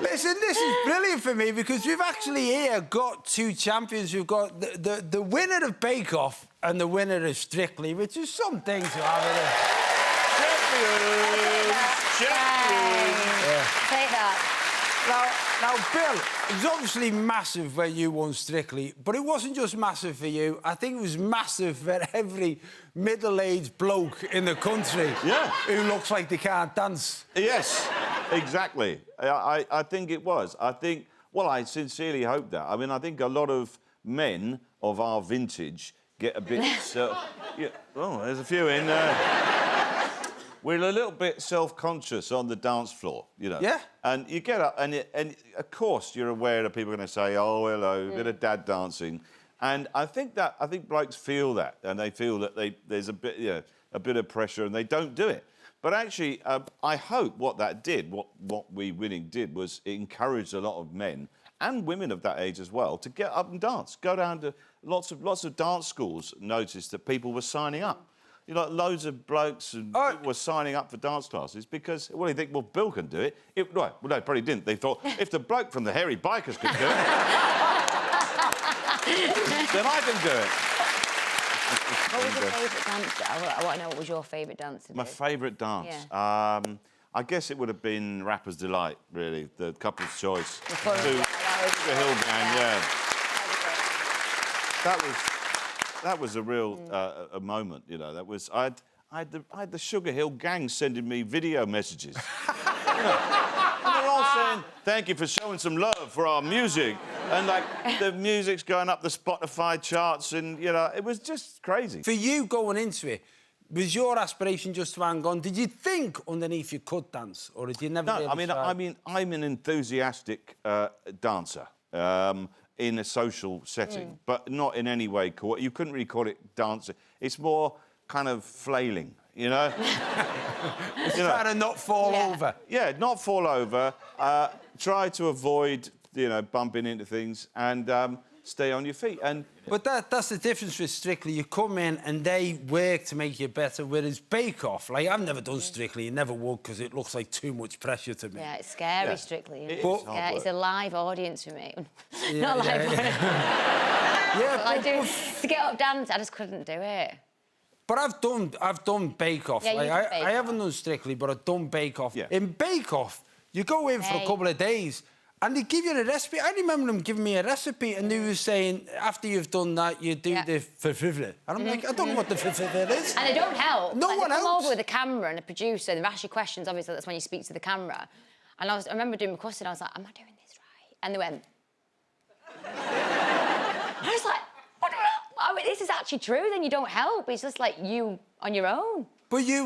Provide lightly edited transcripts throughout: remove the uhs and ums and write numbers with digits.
Listen, this is brilliant for me because we've actually here got two champions. We've got the winner of Bake Off and the winner of Strictly, which is something to have in it. Champions! Yeah. Take that. Now, Bill, it was obviously massive when you won Strictly, but it wasn't just massive for you. I think it was massive for every middle-aged bloke in the country who looks like they can't dance. Yes, exactly. I think it was. Well, I sincerely hope that. I mean, I think a lot of men of our vintage get a bit... oh, there's a few in... We're a little bit self-conscious on the dance floor, you know. Yeah. And you get up, and of course you're aware that people are going to say, "Oh, hello, a bit of dad dancing," and I think blokes feel that, and they feel that there's a bit, a bit of pressure, and they don't do it. But actually, I hope what that did, what we winning did, was it encouraged a lot of men and women of that age as well to get up and dance. Go down to lots of dance schools. Noticed that people were signing up. You know, loads of blokes and people were signing up for dance classes because, well, you think, well, Bill can do it. Well, no, probably didn't. They thought, if the bloke from the Hairy Bikers can do it, then I can do it. What was your favourite dance? I want to know what was your favourite dance to do. My favourite dance? Yeah. I guess it would have been Rapper's Delight, really, the couple's choice. The Hill Gang, yeah. That was a real a moment, you know. That was I had the Sugar Hill Gang sending me video messages. You know, and they're all saying, "Thank you for showing some love for our music," and like the music's going up the Spotify charts, and you know, it was just crazy. For you going into it, was your aspiration just to hang on? Did you think underneath you could dance, or did you never? No, I mean, I'm an enthusiastic dancer. In a social setting, but not in any way you couldn't really call it dancing. It's more kind of flailing, you know? Trying to not fall over. Yeah, not fall over. Try to avoid, you know, bumping into things and stay on your feet. But that's the difference with Strictly. You come in and they work to make you better, whereas Bake Off, like, I've never done Strictly, and never would, because it looks like too much pressure to me. Yeah, it's scary, Strictly. It's a live audience for me. Yeah, not live. To get up dance, I just couldn't do it. But I've done Bake Off. Yeah, like, I haven't done Strictly, but I've done Bake Off. Yeah. In Bake Off, you go in for a couple of days, and they give you a recipe. I remember them giving me a recipe, and they were saying, after you've done that, you do the 𝗚𝗚𝗓𝗏. And I'm like, I don't know what the 𝗚𝗚𝗓𝗏 is. And they don't help. No one they come helps. over with a camera and a producer, and they ask you questions, obviously, that's when you speak to the camera. And I remember doing my question, I was like, am I doing this right? And they went... I was like, what? I mean, this is actually true, then you don't help. It's just like you on your own. But you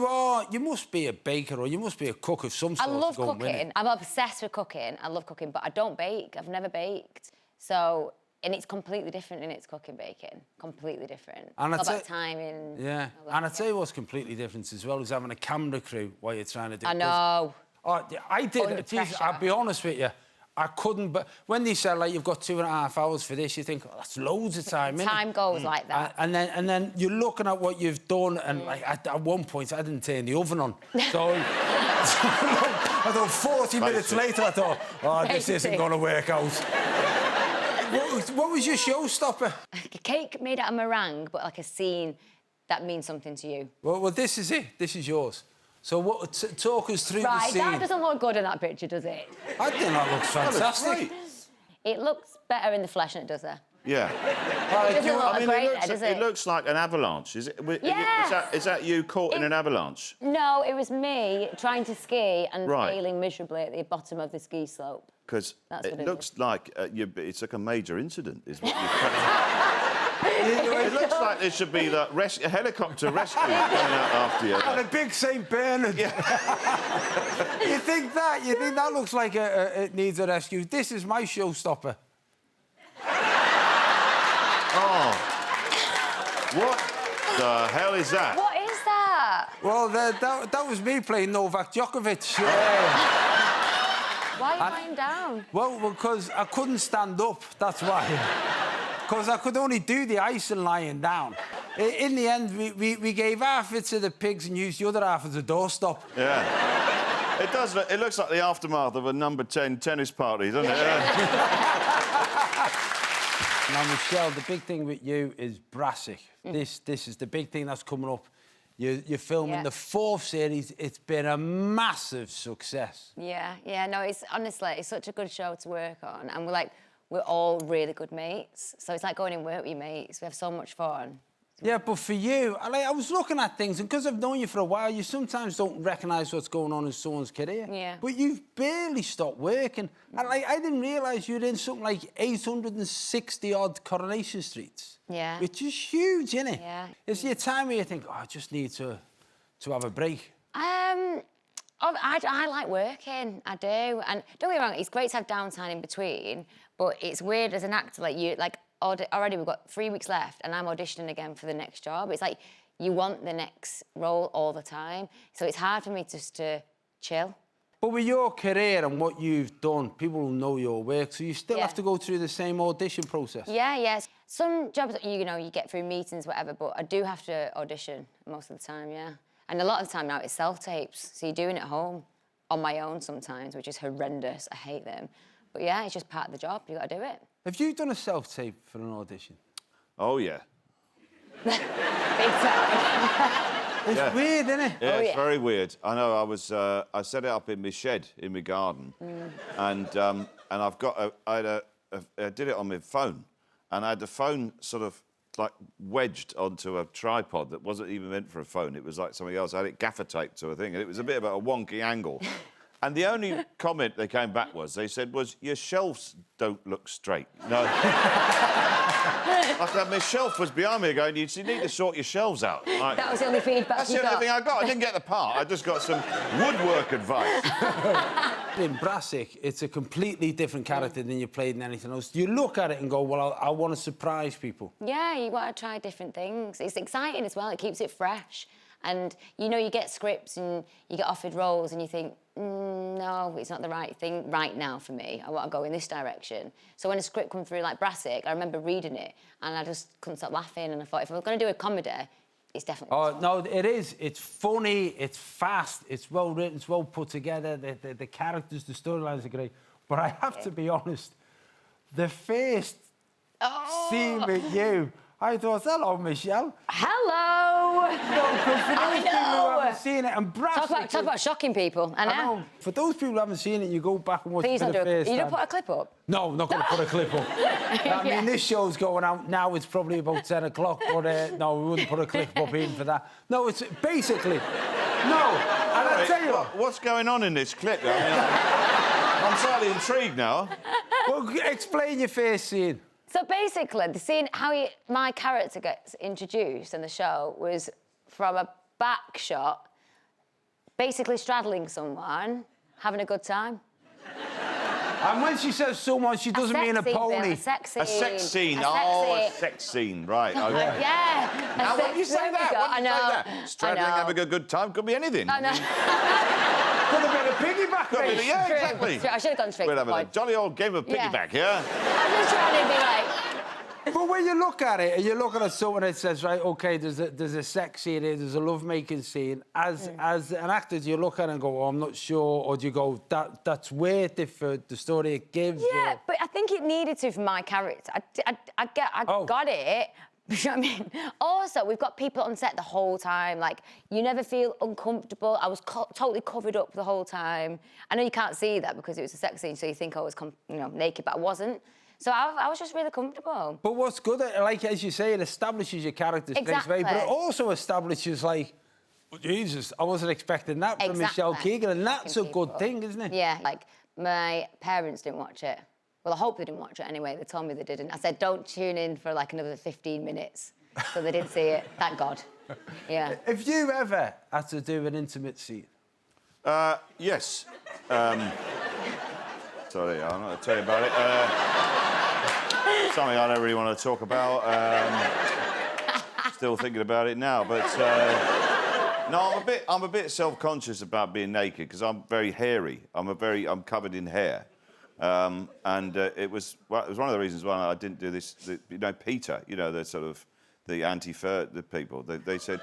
must be a baker or you must be a cook of some sort. I love cooking. I'm obsessed with cooking. I love cooking, but I don't bake. I've never baked. So, and it's completely different in its cooking, baking. Completely different. And it's about timing. Yeah. And I'd say what's completely different as well is having a camera crew while you're trying to do it. I know. I did. Geez, I'll be honest with you. I couldn't, but when they said, like, you've got 2.5 hours for this, you think, oh, that's loads of time, innit? Time goes like that. And then you're looking at what you've done, and like, at one point, I didn't turn the oven on. So, I thought 40 minutes later, I thought, oh, this isn't going to work out. What was your showstopper? A cake made out of meringue, but like a scene that means something to you. Well, this is it. This is yours. So talk us through the scene. Right, that doesn't look good in that picture, does it? I think that looks fantastic. It looks better in the flesh than it does there. Yeah. It looks like an avalanche. Is it? Yes. Is that you caught in an avalanche? No, it was me trying to ski and failing miserably at the bottom of the ski slope. Because it looks like it's like a major incident, is what you've It looks like there should be a helicopter rescue coming out after you. And a big St. Bernard. Yeah. You think that looks like it needs a rescue? This is my showstopper. Oh. What the hell is that? What is that? Well, that was me playing 𝗚𝗵𝗆𝗯𝗀. Yeah. Why are you lying down? Well, because I couldn't stand up, that's why. Because I could only do the ice and lying down. In the end, we gave half it to the pigs and used the other half as a doorstop. Yeah. It does. It looks like the aftermath of a number 10 tennis party, doesn't it? Now, Michelle, the big thing with you is 𝗵𝗳𝗍cie. This is the big thing that's coming up. You're filming the 4th series. It's been a massive success. Yeah, no, it's honestly, it's such a good show to work on, and we're all really good mates. So it's like going in work with your mates. We have so much fun. Yeah, but for you, I was looking at things, and because I've known you for a while, you sometimes don't recognise what's going on in someone's career. Yeah. But you've barely stopped working. And I didn't realise you were in something like 860-odd Coronation Streets. Yeah. Which is huge, isn't it? Yeah. Is there a time where you think, oh, I just need to have a break? I like working, I do. And don't get me wrong, it's great to have downtime in between, but it's weird as an actor, already we've got 3 weeks left and I'm auditioning again for the next job. It's like you want the next role all the time. So it's hard for me just to chill. But with your career and what you've done, people will know your work, so you still have to go through the same audition process. Yeah, yes. Some jobs, you get through meetings, whatever, but I do have to audition most of the time, yeah. And a lot of the time now it's self-tapes, so you're doing it at home on my own sometimes, which is horrendous. I hate them. But yeah, it's just part of the job. You got to do it. Have you done a self-tape for an audition? Oh, yeah. Big time. It's weird, isn't it? Yeah, it's very weird. I know. I set it up in my shed in my garden, and I did it on my phone, and I had the phone sort of like wedged onto a tripod that wasn't even meant for a phone. It was like something else. I had it gaffer taped to a thing, and it was a bit of a wonky angle. And the only comment they came back was, your shelves don't look straight. No. I said, my shelf was behind me going, you need to sort your shelves out. Like, that was the only feedback that's the only thing I got. I didn't get the part. I just got some woodwork advice. In 𝗵𝗳𝗍cie, it's a completely different character than you played in anything else. You look at it and go, well, I want to surprise people. Yeah, you want to try different things. It's exciting as well. It keeps it fresh. And, you get scripts and you get offered roles and you think, no, it's not the right thing right now for me. I want to go in this direction. So when a script comes through like 𝗵𝗳𝗍cie, I remember reading it and I just couldn't stop laughing, and I thought, if I was going to do a comedy, it's definitely... Oh, no, it is. It's funny, it's fast, it's well written, it's well put together, the characters, the storylines are great. But I have to be honest, the first scene with you, I thought, hello, Michelle. Hello! No, because for those people who haven't seen it, and 𝗵𝗳𝗍cie... Talk about shocking people, I know. For those people who haven't seen it, you go back and watch Please it for the first time. You don't put a clip up? No, I'm not going to put a clip up. I mean, this show's going out now, it's probably about 10 o'clock, but no, we wouldn't put a clip up even for that. No, it's basically... No, and I'll tell you what... What's going on in this clip? I mean, I'm slightly intrigued now. Well, explain your first scene. So basically, the scene, my character gets introduced in the show was from a back shot, basically straddling someone, having a good time. And when she says someone, she doesn't mean a pony. A sex scene. A sex scene. Oh, a sex scene. Right. Okay. Yeah. Now, when you say that, I know. Straddling, having a good time, could be anything. I know. Could have been a piggyback. Could be, yeah, exactly. I should have gone straight We're to the having a point. jolly old game of piggyback, yeah? I'm just trying to be like... But when you look at it, and you're looking at someone that says, right, OK, there's a sex scene here, there's a love-making scene, as an actor, do you look at it and go, oh, I'm not sure, or do you go, that's worth it for the story it gives? Yeah, or... but I think it needed to for my character. I got it. You know what I mean? Also, we've got people on set the whole time. Like, you never feel uncomfortable. I was totally covered up the whole time. I know you can't see that because it was a sex scene, so you think I was, naked, but I wasn't. So I was just really comfortable. But what's good, like, as you say, it establishes your character straight away, but it also establishes, like, oh, Jesus, I wasn't expecting that from Michelle Keegan, and that's a good thing, isn't it? Yeah, like, my parents didn't watch it. Well, I hope they didn't watch it anyway. They told me they didn't. I said, don't tune in for, like, another 15 minutes. So they didn't see it. Thank God. Yeah. Have you ever had to do an intimate scene? Yes. Sorry, I'm not going to tell you about it. Something I don't really want to talk about. Still thinking about it now, but no, I'm a bit self-conscious about being naked because I'm very hairy. I'm covered in hair, and it was one of the reasons why I didn't do this. Peter, the sort of the anti-fur the people. They said,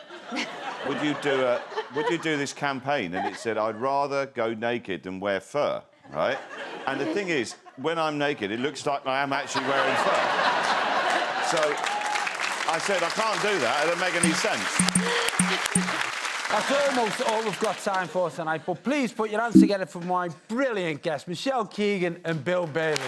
would you do this campaign? And it said, I'd rather go naked than wear fur, right? And the thing is, when I'm naked, it looks like I am actually wearing fur. So I said, I can't do that. It doesn't make any sense. That's almost all we've got time for tonight, but please put your hands together for my brilliant guests, Michelle Keegan and Bill Bailey.